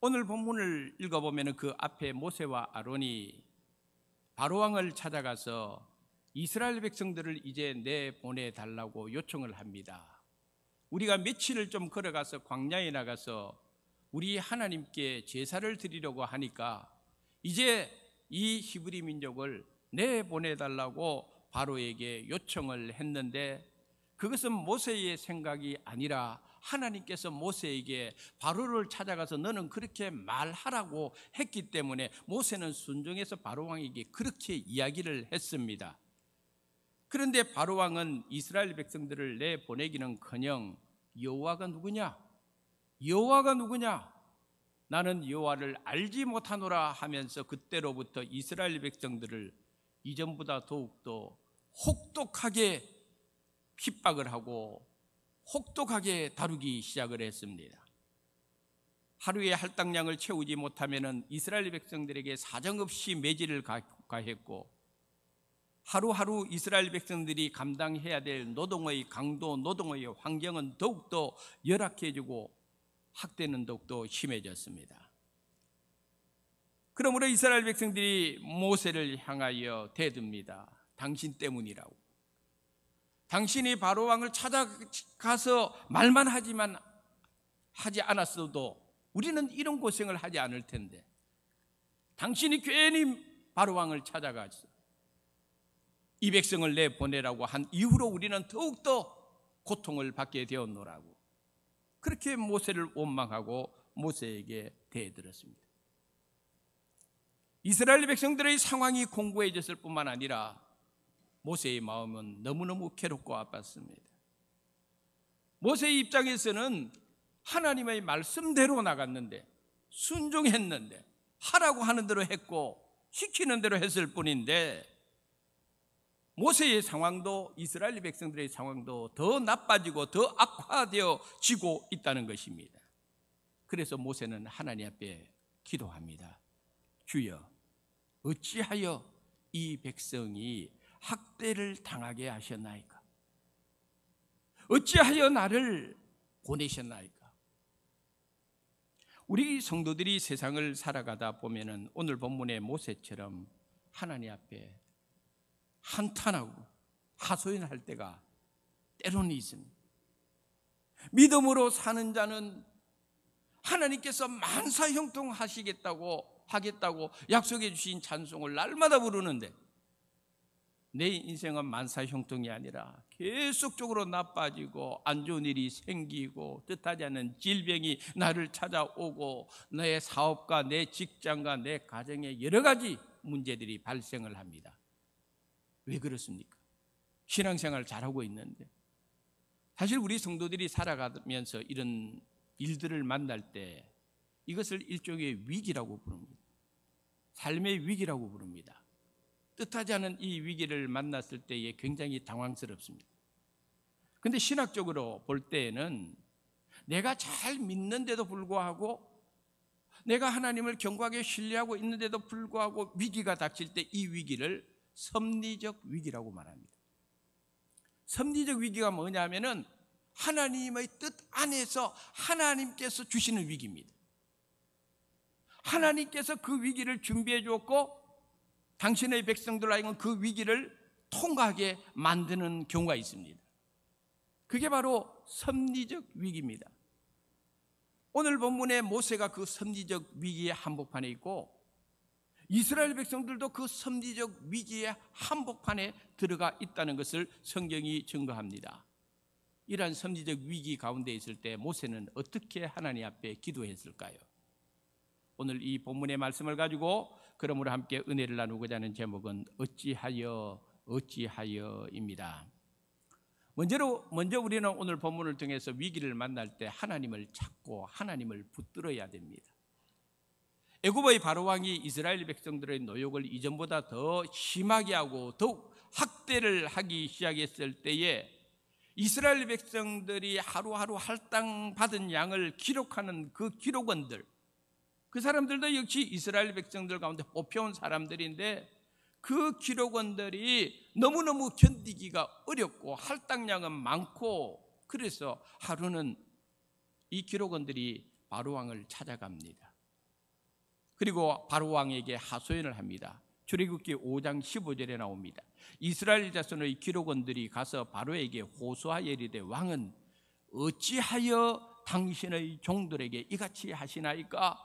오늘 본문을 읽어보면 그 앞에 모세와 아론이 바로왕을 찾아가서 이스라엘 백성들을 이제 내보내달라고 요청을 합니다. 우리가 며칠을 좀 걸어가서 광야에 나가서 우리 하나님께 제사를 드리려고 하니까 이제 이 히브리 민족을 내보내달라고 바로에게 요청을 했는데, 그것은 모세의 생각이 아니라 하나님께서 모세에게 바로를 찾아가서 너는 그렇게 말하라고 했기 때문에 모세는 순종해서 바로왕에게 그렇게 이야기를 했습니다. 그런데 바로왕은 이스라엘 백성들을 내보내기는커녕 여호와가 누구냐? 여호와가 누구냐? 나는 여호와를 알지 못하노라 하면서 그때로부터 이스라엘 백성들을 이전보다 더욱더 혹독하게 핍박을 하고 혹독하게 다루기 시작을 했습니다. 하루에 할당량을 채우지 못하면 이스라엘 백성들에게 사정없이 매질을 가했고, 하루하루 이스라엘 백성들이 감당해야 될 노동의 강도, 노동의 환경은 더욱더 열악해지고 학대는 더욱더 심해졌습니다. 그러므로 이스라엘 백성들이 모세를 향하여 대듭니다. 당신 때문이라고. 당신이 바로왕을 찾아가서 말만 하지 않았어도 우리는 이런 고생을 하지 않을 텐데, 당신이 괜히 바로왕을 찾아가서 이 백성을 내보내라고 한 이후로 우리는 더욱더 고통을 받게 되었노라고 그렇게 모세를 원망하고 모세에게 대들었습니다. 이스라엘 백성들의 상황이 공고해졌을 뿐만 아니라 모세의 마음은 너무너무 괴롭고 아팠습니다. 모세의 입장에서는 하나님의 말씀대로 나갔는데, 순종했는데, 하라고 하는 대로 했고 시키는 대로 했을 뿐인데, 모세의 상황도 이스라엘 백성들의 상황도 더 나빠지고 더 악화되어지고 있다는 것입니다. 그래서 모세는 하나님 앞에 기도합니다. 주여, 어찌하여 이 백성이 학대를 당하게 하셨나이까? 어찌하여 나를 보내셨나이까? 우리 성도들이 세상을 살아가다 보면은 오늘 본문의 모세처럼 하나님 앞에 한탄하고 하소연할 때가 때로는 있습니다. 믿음으로 사는 자는 하나님께서 만사형통하시겠다고 하겠다고 약속해 주신 찬송을 날마다 부르는데, 내 인생은 만사형통이 아니라 계속적으로 나빠지고 안 좋은 일이 생기고 뜻하지 않은 질병이 나를 찾아오고 내 사업과 내 직장과 내 가정에 여러 가지 문제들이 발생을 합니다. 왜 그렇습니까? 신앙생활 잘하고 있는데. 사실 우리 성도들이 살아가면서 이런 일들을 만날 때 이것을 일종의 위기라고 부릅니다. 삶의 위기라고 부릅니다. 뜻하지 않은 이 위기를 만났을 때에 굉장히 당황스럽습니다. 그런데 신학적으로 볼 때에는 내가 잘 믿는데도 불구하고, 내가 하나님을 견고하게 신뢰하고 있는데도 불구하고 위기가 닥칠 때 이 위기를 섭리적 위기라고 말합니다. 섭리적 위기가 뭐냐면은 하나님의 뜻 안에서 하나님께서 주시는 위기입니다. 하나님께서 그 위기를 준비해 주었고 당신의 백성들 하여금 그 위기를 통과하게 만드는 경우가 있습니다. 그게 바로 섭리적 위기입니다. 오늘 본문에 모세가 그 섭리적 위기의 한복판에 있고 이스라엘 백성들도 그 섭리적 위기의 한복판에 들어가 있다는 것을 성경이 증거합니다. 이러한 섭리적 위기 가운데 있을 때 모세는 어떻게 하나님 앞에 기도했을까요? 오늘 이 본문의 말씀을 가지고 그러므로 함께 은혜를 나누고자 하는 제목은 어찌하여입니다. 먼저 우리는 오늘 본문을 통해서 위기를 만날 때 하나님을 찾고 하나님을 붙들어야 됩니다. 애굽의 바로왕이 이스라엘 백성들의 노역을 이전보다 더 심하게 하고 더욱 학대를 하기 시작했을 때에 이스라엘 백성들이 하루하루 할당받은 양을 기록하는 그 기록원들, 그 사람들도 역시 이스라엘 백성들 가운데 뽑혀온 사람들인데 그 기록원들이 너무너무 견디기가 어렵고 할당량은 많고, 그래서 하루는 이 기록원들이 바로왕을 찾아갑니다. 그리고 바로 왕에게 하소연을 합니다. 출애굽기 5장 15절에 나옵니다. 이스라엘 자손의 기록원들이 가서 바로에게 호소하여 이르되 왕은 어찌하여 당신의 종들에게 이같이 하시나이까?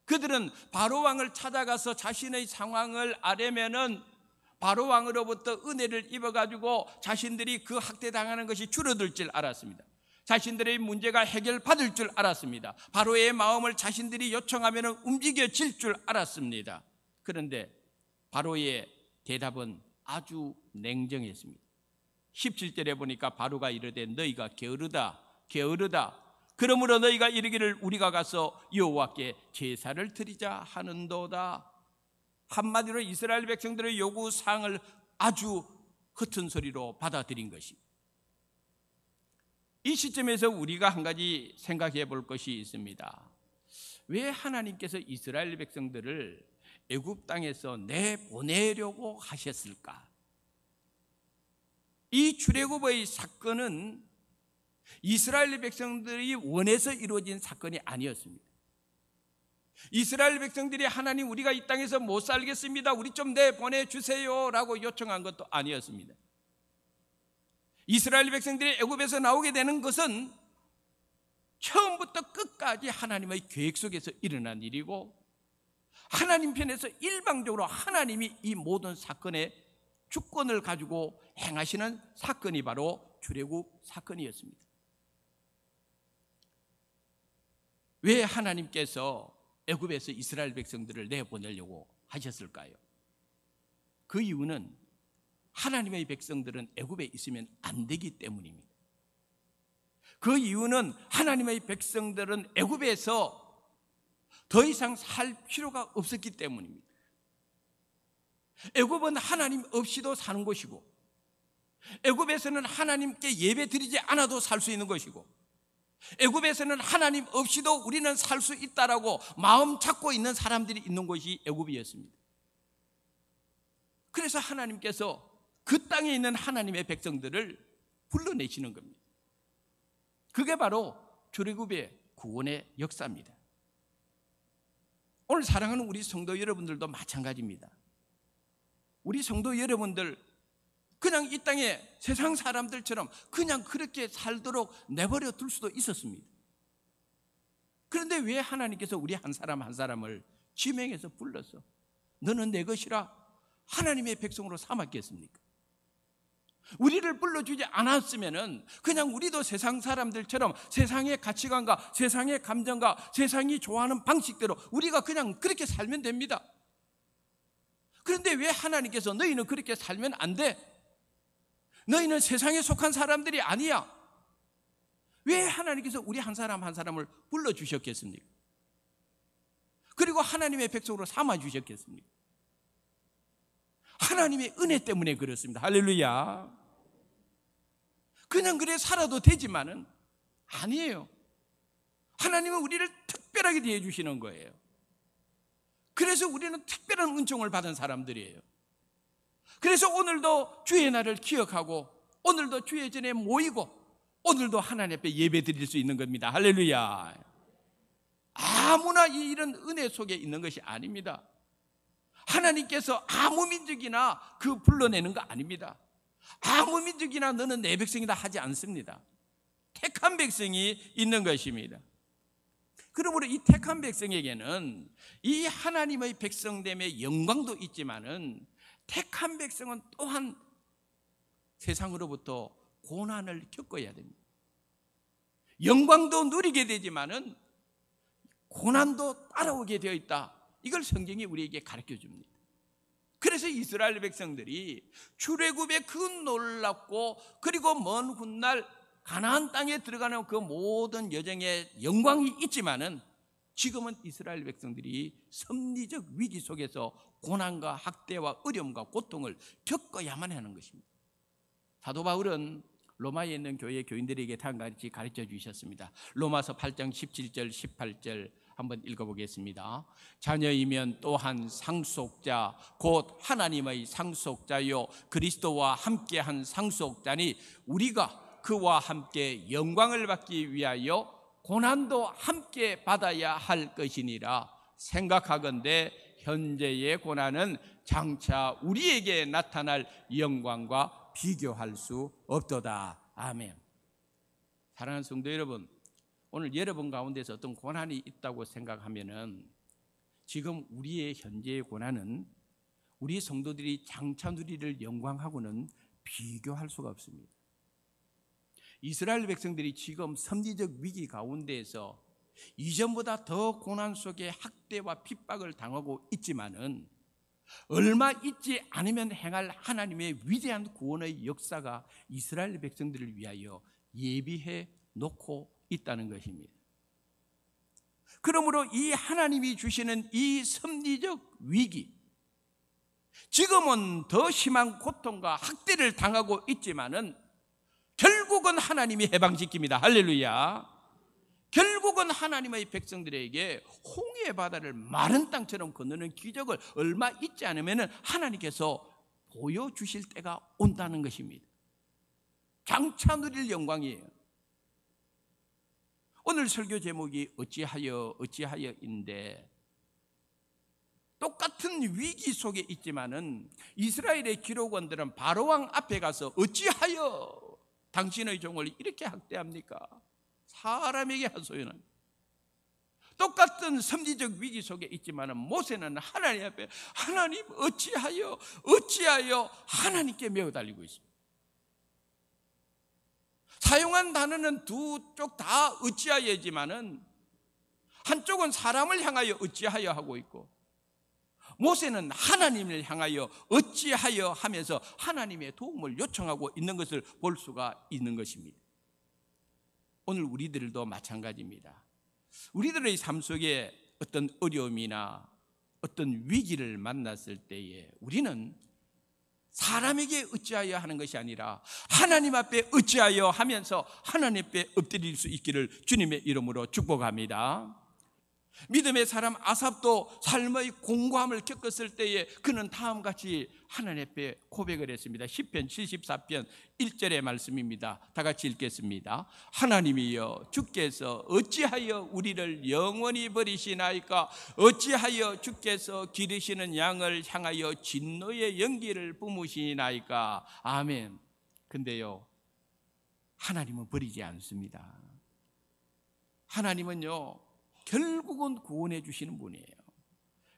그들은 바로 왕을 찾아가서 자신의 상황을 아뢰면은 바로 왕으로부터 은혜를 입어가지고 자신들이 그 학대당하는 것이 줄어들 줄 알았습니다. 자신들의 문제가 해결받을 줄 알았습니다. 바로의 마음을 자신들이 요청하면 움직여질 줄 알았습니다. 그런데 바로의 대답은 아주 냉정했습니다. 17절에 보니까 바로가 이르되 너희가 게으르다 게으르다. 그러므로 너희가 이르기를 우리가 가서 여호와께 제사를 드리자 하는도다. 한마디로 이스라엘 백성들의 요구사항을 아주 흩은 소리로 받아들인 것입니다. 이 시점에서 우리가 한 가지 생각해 볼 것이 있습니다. 왜 하나님께서 이스라엘 백성들을 애굽 땅에서 내보내려고 하셨을까? 이 출애굽의 사건은 이스라엘 백성들이 원해서 이루어진 사건이 아니었습니다. 이스라엘 백성들이 하나님 우리가 이 땅에서 못 살겠습니다, 우리 좀 내보내주세요 라고 요청한 것도 아니었습니다. 이스라엘 백성들이 애굽에서 나오게 되는 것은 처음부터 끝까지 하나님의 계획 속에서 일어난 일이고, 하나님 편에서 일방적으로 하나님이 이 모든 사건의 주권을 가지고 행하시는 사건이 바로 출애굽 사건이었습니다. 왜 하나님께서 애굽에서 이스라엘 백성들을 내보내려고 하셨을까요? 그 이유는 하나님의 백성들은 애굽에 있으면 안 되기 때문입니다. 그 이유는 하나님의 백성들은 애굽에서 더 이상 살 필요가 없었기 때문입니다. 애굽은 하나님 없이도 사는 곳이고, 애굽에서는 하나님께 예배 드리지 않아도 살 수 있는 것이고, 애굽에서는 하나님 없이도 우리는 살 수 있다라고 마음 잡고 있는 사람들이 있는 곳이 애굽이었습니다. 그래서 하나님께서 그 땅에 있는 하나님의 백성들을 불러내시는 겁니다. 그게 바로 출애굽의 구원의 역사입니다. 오늘 사랑하는 우리 성도 여러분들도 마찬가지입니다. 우리 성도 여러분들 그냥 이 땅에 세상 사람들처럼 그냥 그렇게 살도록 내버려 둘 수도 있었습니다. 그런데 왜 하나님께서 우리 한 사람 한 사람을 지명해서 불러서 너는 내 것이라 하나님의 백성으로 삼았겠습니까? 우리를 불러주지 않았으면 그냥 우리도 세상 사람들처럼 세상의 가치관과 세상의 감정과 세상이 좋아하는 방식대로 우리가 그냥 그렇게 살면 됩니다. 그런데 왜 하나님께서 너희는 그렇게 살면 안 돼? 너희는 세상에 속한 사람들이 아니야. 왜 하나님께서 우리 한 사람 한 사람을 불러주셨겠습니까? 그리고 하나님의 백성으로 삼아주셨겠습니까? 하나님의 은혜 때문에 그렇습니다. 할렐루야. 그냥 그래 살아도 되지만은 아니에요. 하나님은 우리를 특별하게 대해주시는 거예요. 그래서 우리는 특별한 은총을 받은 사람들이에요. 그래서 오늘도 주의 날을 기억하고 오늘도 주의 전에 모이고 오늘도 하나님 앞에 예배 드릴 수 있는 겁니다. 할렐루야. 아무나 이런 은혜 속에 있는 것이 아닙니다. 하나님께서 아무 민족이나 그 불러내는 거 아닙니다. 아무 민족이나 너는 내 백성이다 하지 않습니다. 택한 백성이 있는 것입니다. 그러므로 이 택한 백성에게는 이 하나님의 백성됨의 영광도 있지만은 택한 백성은 또한 세상으로부터 고난을 겪어야 됩니다. 영광도 누리게 되지만은 고난도 따라오게 되어 있다. 이걸 성경이 우리에게 가르쳐 줍니다. 그래서 이스라엘 백성들이 출애굽의 그 놀랍고 그리고 먼 훗날 가나안 땅에 들어가는 그 모든 여정의 영광이 있지만은 지금은 이스라엘 백성들이 섭리적 위기 속에서 고난과 학대와 어려움과 고통을 겪어야만 하는 것입니다. 사도 바울은 로마에 있는 교회 교인들에게 다음같이 가르쳐 주셨습니다. 로마서 8장 17절 18절 한번 읽어보겠습니다. 자녀이면 또한 상속자 곧 하나님의 상속자요 그리스도와 함께한 상속자니 우리가 그와 함께 영광을 받기 위하여 고난도 함께 받아야 할 것이니라. 생각하건대 현재의 고난은 장차 우리에게 나타날 영광과 비교할 수 없도다. 아멘. 사랑하는 성도 여러분, 오늘 여러분 가운데서 어떤 고난이 있다고 생각하면은 지금 우리의 현재의 고난은 우리 성도들이 장차 누리를 영광하고는 비교할 수가 없습니다. 이스라엘 백성들이 지금 섭리적 위기 가운데에서 이전보다 더 고난 속에 학대와 핍박을 당하고 있지만은 얼마 있지 않으면 행할 하나님의 위대한 구원의 역사가 이스라엘 백성들을 위하여 예비해 놓고 있다는 것입니다. 그러므로 이 하나님이 주시는 이 섭리적 위기, 지금은 더 심한 고통과 학대를 당하고 있지만은 결국은 하나님이 해방시킵니다. 할렐루야. 결국은 하나님의 백성들에게 홍해 바다를 마른 땅처럼 건너는 기적을 얼마 있지 않으면 하나님께서 보여주실 때가 온다는 것입니다. 장차 누릴 영광이에요. 오늘 설교 제목이 어찌하여인데, 똑같은 위기 속에 있지만은 이스라엘의 기록원들은 바로왕 앞에 가서 어찌하여 당신의 종을 이렇게 학대합니까? 사람에게 하소연합니다. 똑같은 섭리적 위기 속에 있지만은 모세는 하나님 앞에 하나님 어찌하여 하나님께 매어 달리고 있습니다. 사용한 단어는 두 쪽 다 어찌하여지만은 한쪽은 사람을 향하여 어찌하여 하고 있고 모세는 하나님을 향하여 어찌하여 하면서 하나님의 도움을 요청하고 있는 것을 볼 수가 있는 것입니다. 오늘 우리들도 마찬가지입니다. 우리들의 삶 속에 어떤 어려움이나 어떤 위기를 만났을 때에 우리는 사람에게 어찌하여 하는 것이 아니라 하나님 앞에 어찌하여 하면서 하나님 앞에 엎드릴 수 있기를 주님의 이름으로 축복합니다. 믿음의 사람 아삽도 삶의 공고함을 겪었을 때에 그는 다음같이 하나님 앞에 고백을 했습니다. 시편 74편 1절의 말씀입니다. 다 같이 읽겠습니다. 하나님이여, 주께서 어찌하여 우리를 영원히 버리시나이까? 어찌하여 주께서 기르시는 양을 향하여 진노의 연기를 뿜으시나이까? 아멘. 근데요, 하나님은 버리지 않습니다. 하나님은요, 결국은 구원해 주시는 분이에요.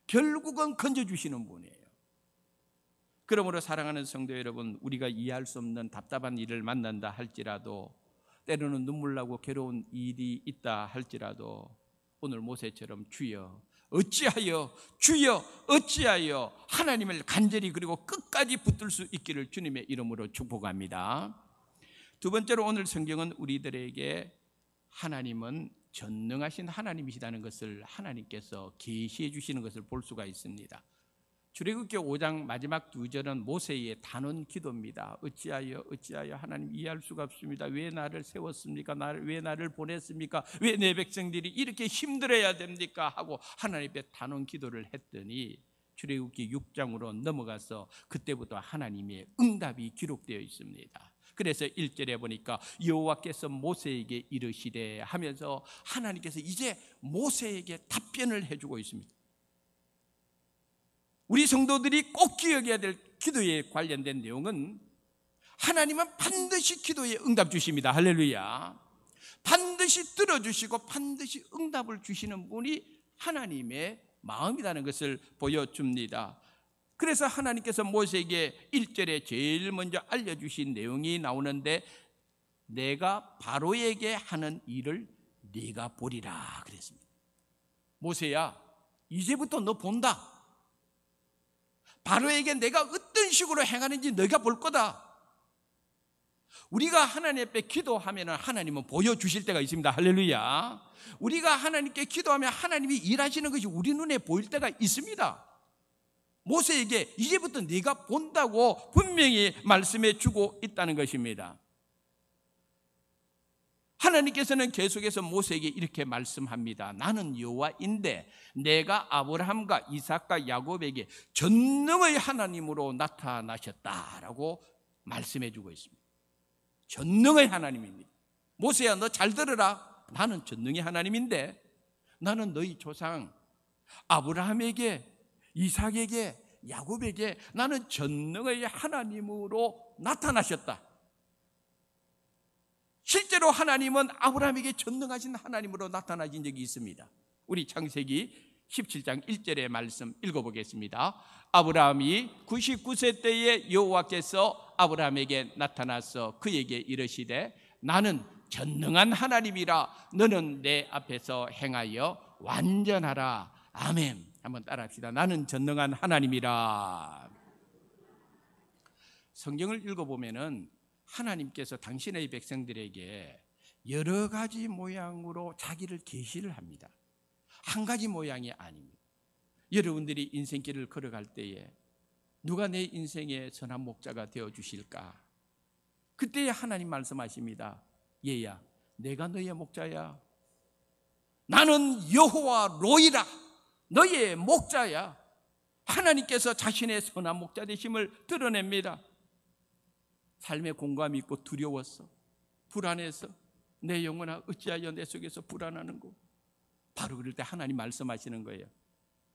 결국은 건져 주시는 분이에요. 그러므로 사랑하는 성도 여러분, 우리가 이해할 수 없는 답답한 일을 만난다 할지라도, 때로는 눈물 나고 괴로운 일이 있다 할지라도 오늘 모세처럼 주여 어찌하여 하나님을 간절히 그리고 끝까지 붙들 수 있기를 주님의 이름으로 축복합니다. 두 번째로 오늘 성경은 우리들에게 하나님은 전능하신 하나님이시다는 것을 하나님께서 계시해 주시는 것을 볼 수가 있습니다. 출애굽기 5장 마지막 2절은 모세의 단원 기도입니다. 어찌하여 하나님 이해할 수가 없습니다. 왜 나를 세웠습니까? 왜 나를 보냈습니까? 왜 내 백성들이 이렇게 힘들어야 됩니까? 하고 하나님의 단원 기도를 했더니 출애굽기 6장으로 넘어가서 그때부터 하나님의 응답이 기록되어 있습니다. 그래서 1절에 보니까 여호와께서 모세에게 이르시되 하면서 하나님께서 이제 모세에게 답변을 해주고 있습니다. 우리 성도들이 꼭 기억해야 될 기도에 관련된 내용은 하나님은 반드시 기도에 응답 주십니다. 할렐루야. 반드시 들어주시고 반드시 응답을 주시는 분이 하나님의 마음이라는 것을 보여줍니다. 그래서 하나님께서 모세에게 1절에 제일 먼저 알려주신 내용이 나오는데, 내가 바로에게 하는 일을 네가 보리라 그랬습니다. 모세야, 이제부터 너 본다. 바로에게 내가 어떤 식으로 행하는지 너가 볼 거다. 우리가 하나님 앞에 기도하면 하나님은 보여주실 때가 있습니다. 할렐루야. 우리가 하나님께 기도하면 하나님이 일하시는 것이 우리 눈에 보일 때가 있습니다. 모세에게 이제부터 네가 본다고 분명히 말씀해 주고 있다는 것입니다. 하나님께서는 계속해서 모세에게 이렇게 말씀합니다. 나는 여호와인데 내가 아브라함과 이삭과 야곱에게 전능의 하나님으로 나타나셨다라고 말씀해 주고 있습니다. 전능의 하나님입니다. 모세야, 너 잘 들으라. 나는 전능의 하나님인데 나는 너희 조상 아브라함에게, 이삭에게, 야곱에게 나는 전능의 하나님으로 나타나셨다. 실제로 하나님은 아브라함에게 전능하신 하나님으로 나타나신 적이 있습니다. 우리 창세기 17장 1절의 말씀 읽어보겠습니다. 아브라함이 99세 때에 여호와께서 아브라함에게 나타나서 그에게 이르시되 나는 전능한 하나님이라 너는 내 앞에서 행하여 완전하라. 아멘. 한번 따라합시다. 나는 전능한 하나님이라. 성경을 읽어보면은 하나님께서 당신의 백성들에게 여러 가지 모양으로 자기를 계시를 합니다. 한 가지 모양이 아닙니다. 여러분들이 인생길을 걸어갈 때에 누가 내 인생의 선한 목자가 되어주실까? 그때 하나님 말씀하십니다. 얘야, 내가 너의 목자야. 나는 여호와 로이라. 너의 목자야. 하나님께서 자신의 선한 목자 되심을 드러냅니다. 삶에 공감이 있고 두려웠어, 불안해서 내 영혼아 어찌하여 내 속에서 불안하는고? 바로 그럴 때 하나님 말씀하시는 거예요.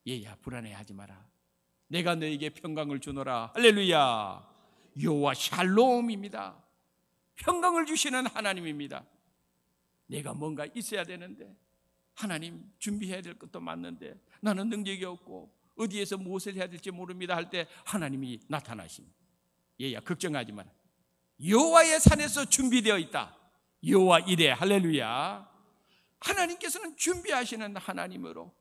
얘야, 불안해하지 마라. 내가 너에게 평강을 주노라. 할렐루야. 여호와 샬롬입니다. 평강을 주시는 하나님입니다. 내가 뭔가 있어야 되는데, 하나님 준비해야 될 것도 많는데 나는 능력이 없고 어디에서 무엇을 해야 될지 모릅니다 할 때 하나님이 나타나십니다. 얘야, 걱정하지 마라. 여호와의 산에서 준비되어 있다. 여호와 이레. 할렐루야. 하나님께서는 준비하시는 하나님으로,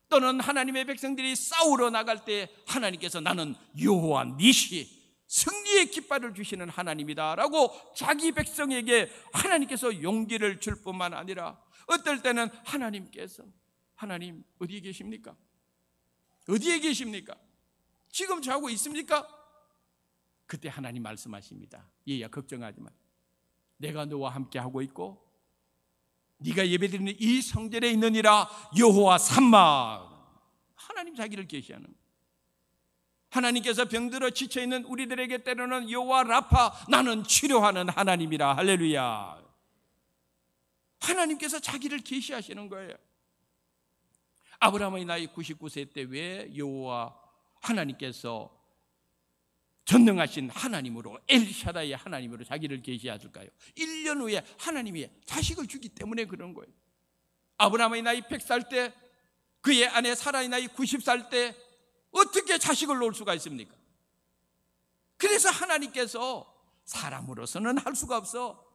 또는 하나님의 백성들이 싸우러 나갈 때 하나님께서 나는 여호와 니시, 승리의 깃발을 주시는 하나님이다 라고 자기 백성에게 하나님께서 용기를 줄 뿐만 아니라 어떨 때는 하나님께서, 하나님 어디에 계십니까? 어디에 계십니까? 지금 자고 있습니까? 그때 하나님 말씀하십니다. 얘야, 걱정하지 마. 내가 너와 함께 하고 있고 네가 예배드리는 이 성전에 있느니라. 여호와 삼마. 하나님 자기를 계시하는 거예요. 하나님께서 병들어 지쳐있는 우리들에게 때로는 여호와 라파, 나는 치료하는 하나님이라. 할렐루야. 하나님께서 자기를 계시하시는 거예요. 아브라함의 나이 99세 때 왜 여호와 하나님께서 전능하신 하나님으로, 엘샤다의 하나님으로 자기를 계시하실까요? 1년 후에 하나님이 자식을 주기 때문에 그런 거예요. 아브라함의 나이 100살 때, 그의 아내 사라의 나이 90살 때 어떻게 자식을 놓을 수가 있습니까? 그래서 하나님께서 사람으로서는 할 수가 없어.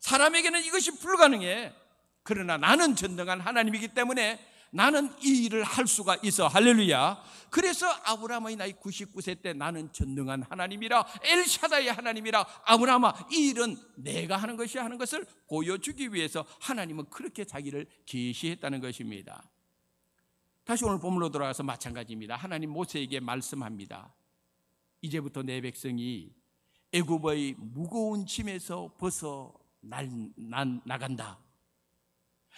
사람에게는 이것이 불가능해. 그러나 나는 전능한 하나님이기 때문에 나는 이 일을 할 수가 있어. 할렐루야. 그래서 아브라함의 나이 99세 때 나는 전능한 하나님이라, 엘샤다의 하나님이라. 아브라함아, 이 일은 내가 하는 것이 하는 것을 보여주기 위해서 하나님은 그렇게 자기를 계시했다는 것입니다. 다시 오늘 본문으로 돌아가서 마찬가지입니다. 하나님 모세에게 말씀합니다. 이제부터 내 백성이 애굽의 무거운 짐에서 벗어 나간다.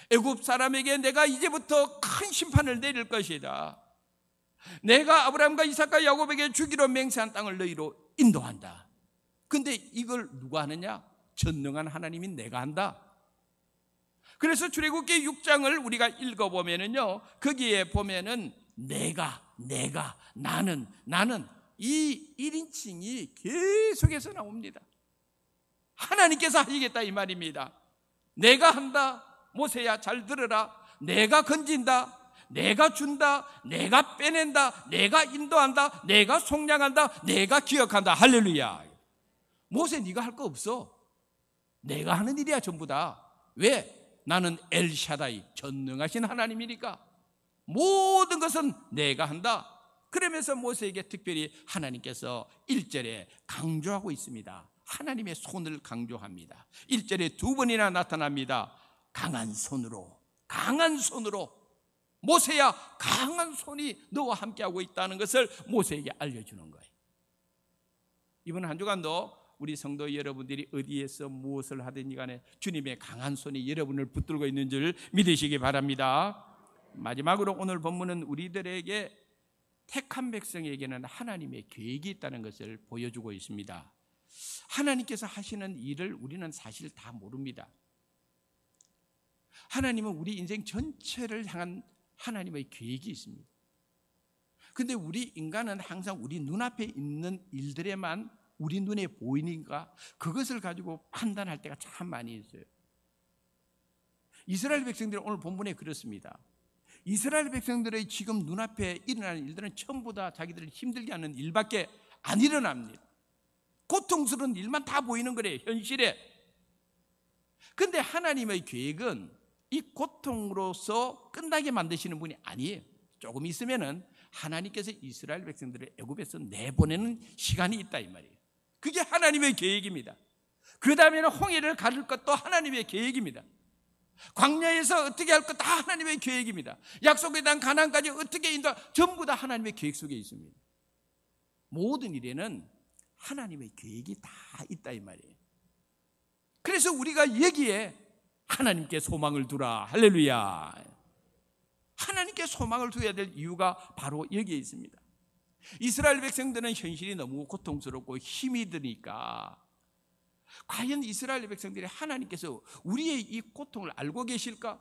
애굽 사람에게 내가 이제부터 큰 심판을 내릴 것이다. 내가 아브라함과 이삭과 야곱에게 주기로 맹세한 땅을 너희로 인도한다. 근데 이걸 누가 하느냐? 전능한 하나님인 내가 한다. 그래서 출애굽기 6장을 우리가 읽어보면은요, 거기에 보면은 나는 이 1인칭이 계속해서 나옵니다. 하나님께서 하시겠다 이 말입니다. 내가 한다. 모세야 잘 들으라. 내가 건진다. 내가 준다. 내가 빼낸다. 내가 인도한다. 내가 속량한다. 내가 기억한다. 할렐루야. 모세 네가 할 거 없어. 내가 하는 일이야 전부 다. 왜? 나는 엘샤다이, 전능하신 하나님이니까 모든 것은 내가 한다. 그러면서 모세에게 특별히 하나님께서 1절에 강조하고 있습니다. 하나님의 손을 강조합니다. 1절에 두 번이나 나타납니다. 강한 손으로, 강한 손으로. 모세야, 강한 손이 너와 함께하고 있다는 것을 모세에게 알려주는 거예요. 이번 한 주간도 우리 성도 여러분들이 어디에서 무엇을 하든지 간에 주님의 강한 손이 여러분을 붙들고 있는 줄 믿으시기 바랍니다. 마지막으로 오늘 본문은 우리들에게 택한 백성에게는 하나님의 계획이 있다는 것을 보여주고 있습니다. 하나님께서 하시는 일을 우리는 사실 다 모릅니다. 하나님은 우리 인생 전체를 향한 하나님의 계획이 있습니다. 근데 우리 인간은 항상 우리 눈앞에 있는 일들에만 우리 눈에 보이니까 그것을 가지고 판단할 때가 참 많이 있어요. 이스라엘 백성들은 오늘 본문에 그렇습니다. 이스라엘 백성들의 지금 눈앞에 일어나는 일들은 전부 다 자기들을 힘들게 하는 일밖에 안 일어납니다. 고통스러운 일만 다 보이는 거래요, 현실에. 근데 하나님의 계획은 이 고통으로서 끝나게 만드시는 분이 아니에요. 조금 있으면은 하나님께서 이스라엘 백성들을 애굽에서 내보내는 시간이 있다 이 말이에요. 그게 하나님의 계획입니다. 그 다음에는 홍해를 가를 것도 하나님의 계획입니다. 광야에서 어떻게 할 것 다 하나님의 계획입니다. 약속에 대한 가나안까지 어떻게 인도, 전부 다 하나님의 계획 속에 있습니다. 모든 일에는 하나님의 계획이 다 있다 이 말이에요. 그래서 우리가 여기에 하나님께 소망을 두라. 할렐루야. 하나님께 소망을 두어야 될 이유가 바로 여기에 있습니다. 이스라엘 백성들은 현실이 너무 고통스럽고 힘이 드니까 과연 이스라엘 백성들이 하나님께서 우리의 이 고통을 알고 계실까?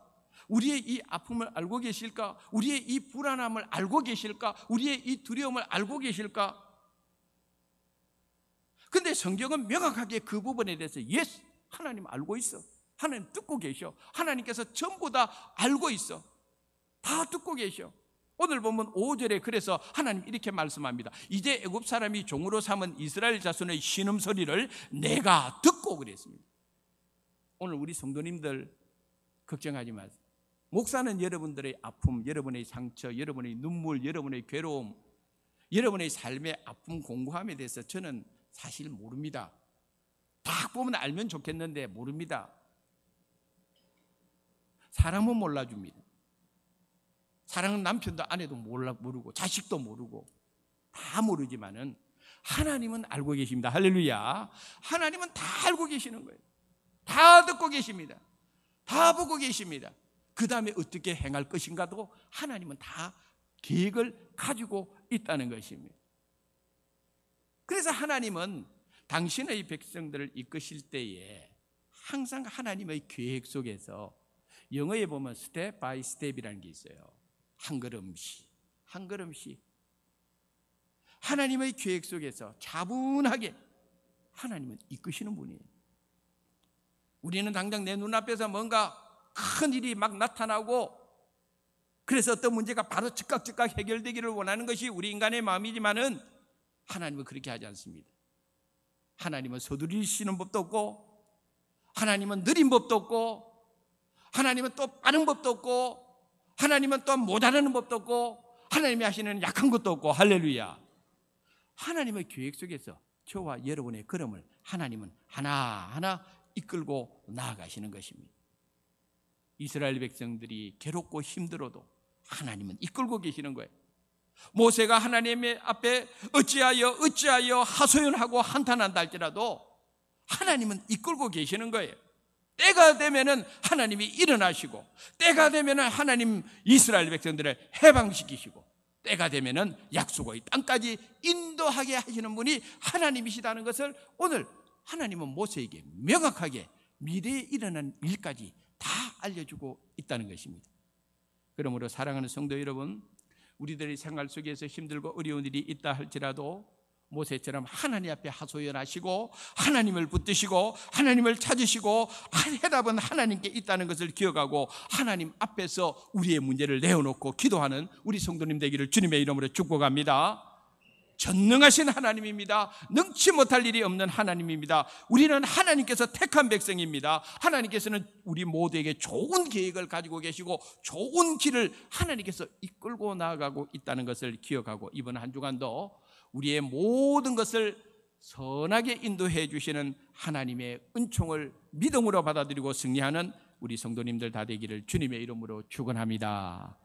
우리의 이 아픔을 알고 계실까? 우리의 이 불안함을 알고 계실까? 우리의 이 두려움을 알고 계실까? 근데 성경은 명확하게 그 부분에 대해서 예스, 하나님 알고 있어. 하나님 듣고 계셔. 하나님께서 전부 다 알고 있어. 다 듣고 계셔. 오늘 보면 5절에 그래서 하나님 이렇게 말씀합니다. 이제 애굽 사람이 종으로 삼은 이스라엘 자손의 신음소리를 내가 듣고 그랬습니다. 오늘 우리 성도님들 걱정하지 마세요. 목사는 여러분들의 아픔, 여러분의 상처, 여러분의 눈물, 여러분의 괴로움, 여러분의 삶의 아픔 공고함에 대해서 저는 사실 모릅니다. 딱 보면 알면 좋겠는데 모릅니다. 사람은 몰라줍니다. 사랑하는 남편도 아내도 모르고 자식도 모르고 다 모르지만은 하나님은 알고 계십니다. 할렐루야. 하나님은 다 알고 계시는 거예요. 다 듣고 계십니다. 다 보고 계십니다. 그 다음에 어떻게 행할 것인가도 하나님은 다 계획을 가지고 있다는 것입니다. 그래서 하나님은 당신의 백성들을 이끄실 때에 항상 하나님의 계획 속에서 영어에 보면 스텝 바이 스텝이라는 게 있어요. 한 걸음씩 한 걸음씩 하나님의 계획 속에서 차분하게 하나님은 이끄시는 분이에요. 우리는 당장 내 눈앞에서 뭔가 큰 일이 막 나타나고 그래서 어떤 문제가 바로 즉각 해결되기를 원하는 것이 우리 인간의 마음이지만은 하나님은 그렇게 하지 않습니다. 하나님은 서두르시는 법도 없고 하나님은 느린 법도 없고 하나님은 또 빠른 법도 없고 하나님은 또 못하는 법도 없고 하나님이 하시는 약한 것도 없고 할렐루야. 하나님의 계획 속에서 저와 여러분의 걸음을 하나님은 하나하나 이끌고 나아가시는 것입니다. 이스라엘 백성들이 괴롭고 힘들어도 하나님은 이끌고 계시는 거예요. 모세가 하나님의 앞에 어찌하여 하소연하고 한탄한다 할지라도 하나님은 이끌고 계시는 거예요. 때가 되면은 하나님이 일어나시고 때가 되면은 하나님 이스라엘 백성들을 해방시키시고 때가 되면은 약속의 땅까지 인도하게 하시는 분이 하나님이시다는 것을 오늘 하나님은 모세에게 명확하게 미래에 일어난 일까지 다 알려주고 있다는 것입니다. 그러므로 사랑하는 성도 여러분, 우리들의 생활 속에서 힘들고 어려운 일이 있다 할지라도 모세처럼 하나님 앞에 하소연하시고 하나님을 붙드시고 하나님을 찾으시고 해답은 하나님께 있다는 것을 기억하고 하나님 앞에서 우리의 문제를 내어놓고 기도하는 우리 성도님 되기를 주님의 이름으로 축복합니다. 전능하신 하나님입니다. 능치 못할 일이 없는 하나님입니다. 우리는 하나님께서 택한 백성입니다. 하나님께서는 우리 모두에게 좋은 계획을 가지고 계시고 좋은 길을 하나님께서 이끌고 나아가고 있다는 것을 기억하고 이번 한 주간도 우리의 모든 것을 선하게 인도해 주시는 하나님의 은총을 믿음으로 받아들이고 승리하는 우리 성도님들 다 되기를 주님의 이름으로 축원합니다.